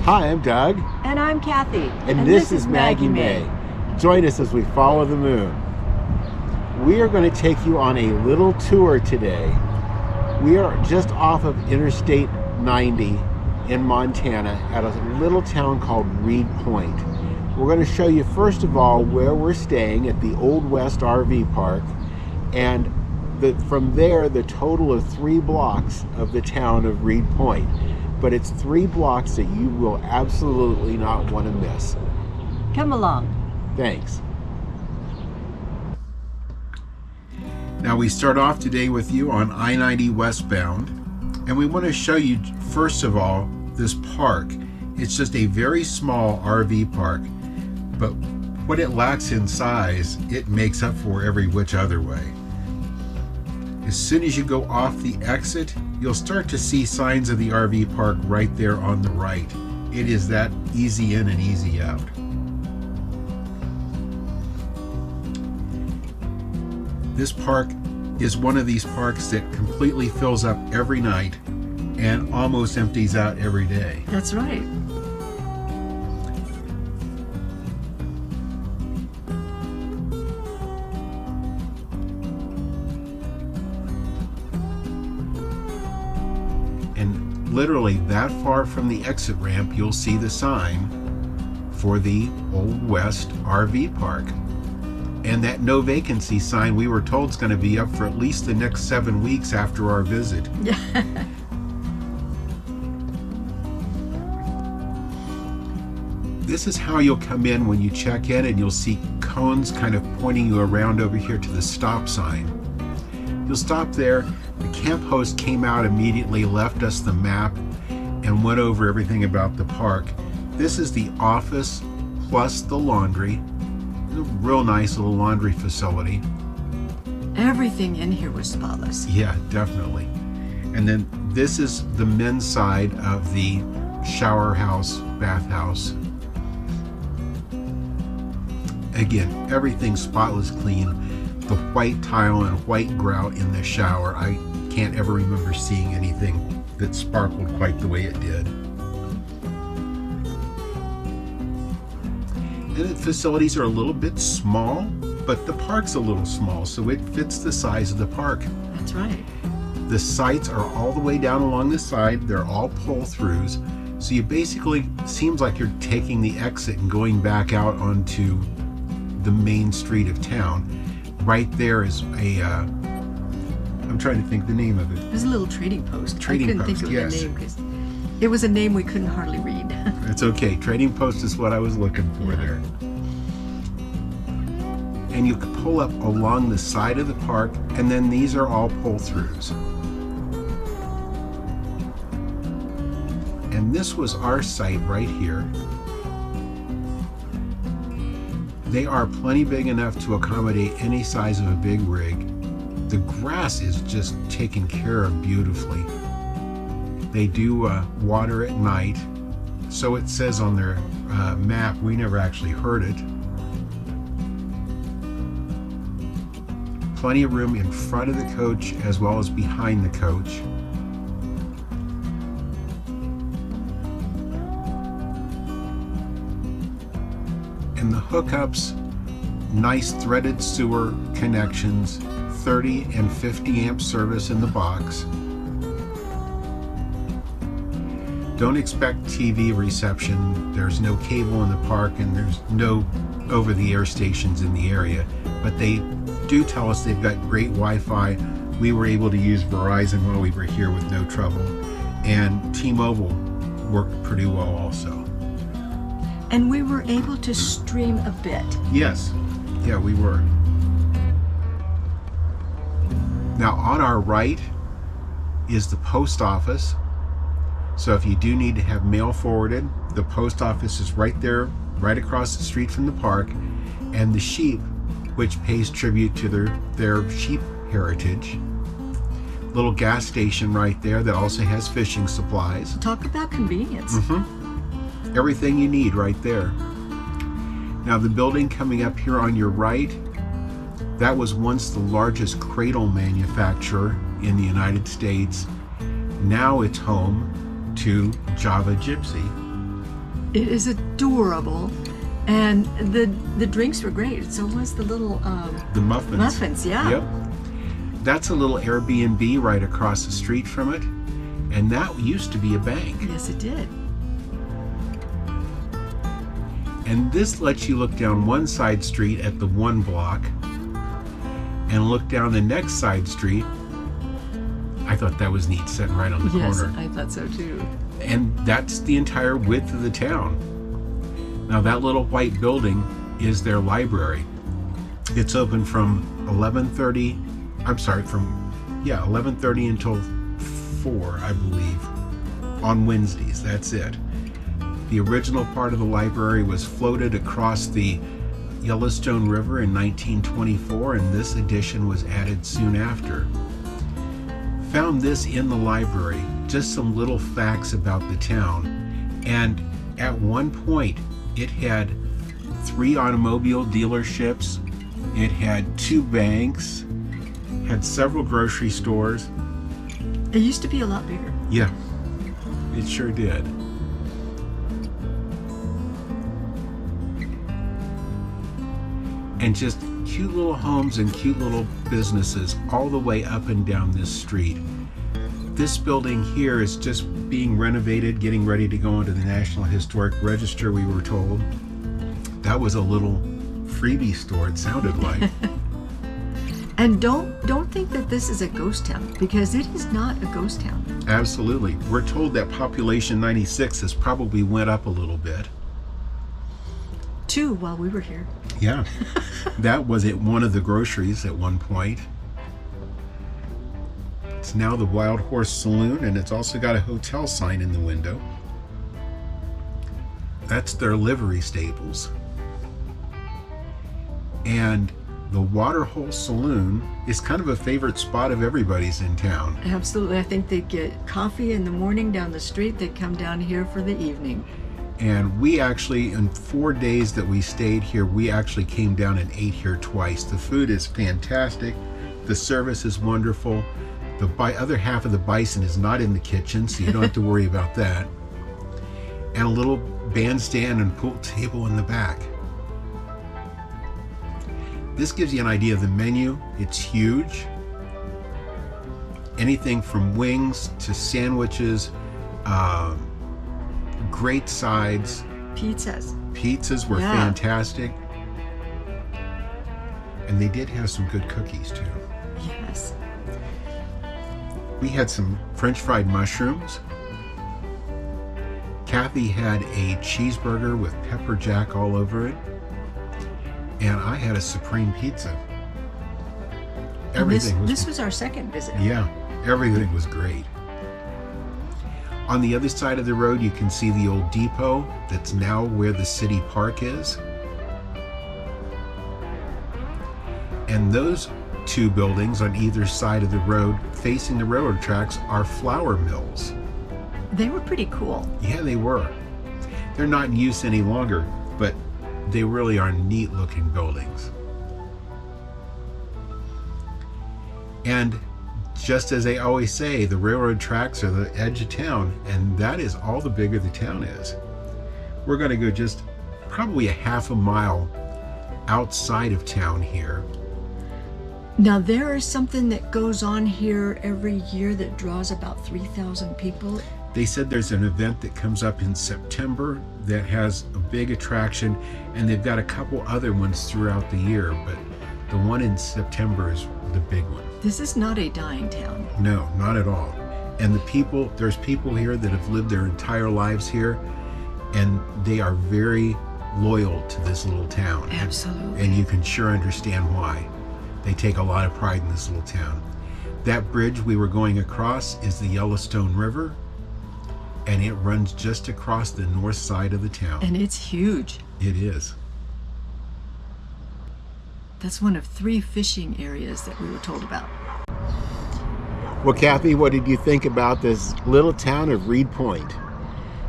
Hi, I'm Doug. And I'm Cathy. And this is Maggie Mae. Join us as we follow the moon. We are going to take you on a little tour today. We are just off of Interstate 90 in Montana at a little town called Reed Point. We're going to show you first of all where we're staying at the Old West RV Park, and from there the total of 3 blocks of the town of Reed Point. But it's 3 blocks that you will absolutely not want to miss. Come along. Thanks. Now we start off today with you on I-90 westbound, and we want to show you first of all this park. It's just a very small RV park, but what it lacks in size, it makes up for every which other way. As soon as you go off the exit, you'll start to see signs of the RV park right there on the right. It is that easy in and easy out. This park is one of these parks that completely fills up every night and almost empties out every day. That's right. And literally that far from the exit ramp, you'll see the sign for the Old West RV Park. And that no vacancy sign, we were told, is going to be up for at least the next 7 weeks after our visit. Yeah. This is how you'll come in when you check in, and you'll see cones kind of pointing you around over here to the stop sign. You'll stop there. The camp host came out immediately, left us the map, and went over everything about the park. This is the office plus the laundry. A real nice little laundry facility. Everything in here was spotless. Yeah, definitely. And then this is the men's side of the shower house, bathhouse. Again, everything's spotless clean. The white tile and white grout in the shower. I can't ever remember seeing anything that sparkled quite the way it did. And the facilities are a little bit small, but the park's a little small, so it fits the size of the park. That's right. The sites are all the way down along the side. They're all pull-throughs. So you basically, seems like you're taking the exit and going back out onto the main street of town. Right there is a, I'm trying to think the name of it. It was a little trading post. Trading I couldn't post, think of yes. the name because it was a name we couldn't hardly read. It's okay. Trading post is what I was looking for there. And you can pull up along the side of the park, and then these are all pull-throughs. And this was our site right here. They are plenty big enough to accommodate any size of a big rig. The grass is just taken care of beautifully. They do water at night. So it says on their map. We never actually heard it. Plenty of room in front of the coach as well as behind the coach. And the hookups, nice threaded sewer connections, 30 and 50 amp service in the box. Don't expect TV reception. There's no cable in the park, and there's no over-the-air stations in the area. But they do tell us they've got great Wi-Fi. We were able to use Verizon while we were here with no trouble. And T-Mobile worked pretty well also. And we were able to stream a bit. Yes. Yeah, we were. Now on our right is the post office. So if you do need to have mail forwarded, the post office is right there, right across the street from the park. And the sheep, which pays tribute to their sheep heritage. Little gas station right there that also has fishing supplies. Talk about convenience. Everything you need right there. Now the building coming up here on your right, that was once the largest cradle manufacturer in the United States. Now it's home to Java Gypsy. It is adorable. And the drinks were great. So was the little The muffins. muffins, yeah. Yep. That's a little Airbnb right across the street from it. And that used to be a bank. Yes, it did. And this lets you look down one side street at the one block and look down the next side street. I thought that was neat, sitting right on the Yes, corner. I thought so too. And that's the entire width of the town. Now that little white building is their library. It's open from 11:30 until 4, I believe, on Wednesdays. That's it. The original part of the library was floated across the Yellowstone River in 1924, and this edition was added soon after. Found this in the library, just some little facts about the town, and at one point it had 3 automobile dealerships, it had 2 banks, had several grocery stores. It used to be a lot bigger. Yeah, it sure did. And just cute little homes and cute little businesses all the way up and down this street. This building here is just being renovated, getting ready to go into the National Historic Register, we were told. That was a little freebie store, it sounded like. And don't think that this is a ghost town, because it is not a ghost town. Absolutely. We're told that population 96 has probably went up a little bit. 2 while we were here. Yeah. That was at one of the groceries at one point. It's now the Wild Horse Saloon, and it's also got a hotel sign in the window. That's their livery stables. And the Waterhole Saloon is kind of a favorite spot of everybody's in town. Absolutely. I think they get coffee in the morning down the street. They come down here for the evening. And we actually, in 4 days that we stayed here, we actually came down and ate here twice. The food is fantastic. The service is wonderful. The other half of the bison is not in the kitchen, so you don't have to worry about that. And a little bandstand and pool table in the back. This gives you an idea of the menu. It's huge. Anything from wings to sandwiches, great sides. Pizzas were fantastic. And they did have some good cookies too. Yes. We had some French fried mushrooms. Cathy had a cheeseburger with pepper jack all over it. And I had a supreme pizza. Everything This was our second visit. Yeah, everything was great. On the other side of the road, you can see the old depot that's now where the city park is. And those 2 buildings on either side of the road facing the railroad tracks are flour mills. They were pretty cool. Yeah, they were. They're not in use any longer, but they really are neat looking buildings. And just as they always say, the railroad tracks are the edge of town, and that is all the bigger the town is. We're going to go just probably a half a mile outside of town here. Now there is something that goes on here every year that draws about 3,000 people. They said there's an event that comes up in September that has a big attraction, and they've got a couple other ones throughout the year, but the one in September is the big one. This is not a dying town. No, not at all. And there's people here that have lived their entire lives here, and they are very loyal to this little town. Absolutely. And you can sure understand why. They take a lot of pride in this little town. That bridge we were going across is the Yellowstone River, and it runs just across the north side of the town. And it's huge. It is. That's one of 3 fishing areas that we were told about. Well, Cathy, what did you think about this little town of Reed Point?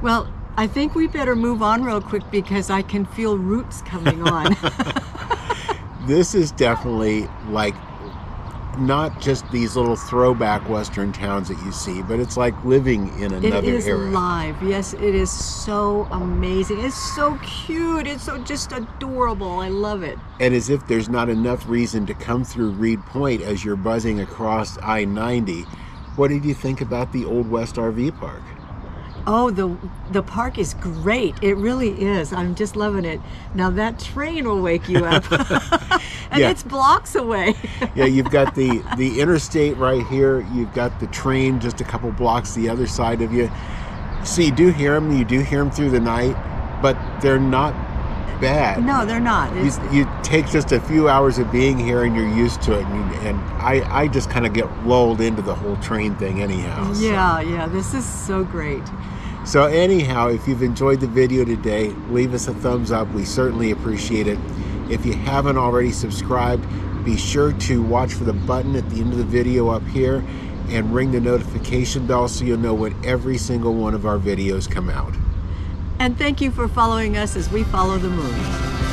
Well, I think we better move on real quick because I can feel roots coming on. This is definitely like not just these little throwback Western towns that you see, but it's like living in another It is era. alive. Yes, it is so amazing. It's so cute. It's so just adorable. I love it. And as if there's not enough reason to come through Reed Point as you're buzzing across I-90, what did you think about the Old West RV Park? Oh, the park is great. It really is. I'm just loving it. Now that train will wake you up. And Yeah. it's blocks away. Yeah, you've got the interstate right here. You've got the train just a couple blocks the other side of you. So you do hear them. You do hear them through the night, but they're not bad. No, they're not. You take just a few hours of being here and you're used to it. And I just kind of get lulled into the whole train thing anyhow. So. Yeah, this is so great. So anyhow, if you've enjoyed the video today, leave us a thumbs up. We certainly appreciate it. If you haven't already subscribed, be sure to watch for the button at the end of the video up here and ring the notification bell so you'll know when every single one of our videos come out. And thank you for following us as we follow the moon.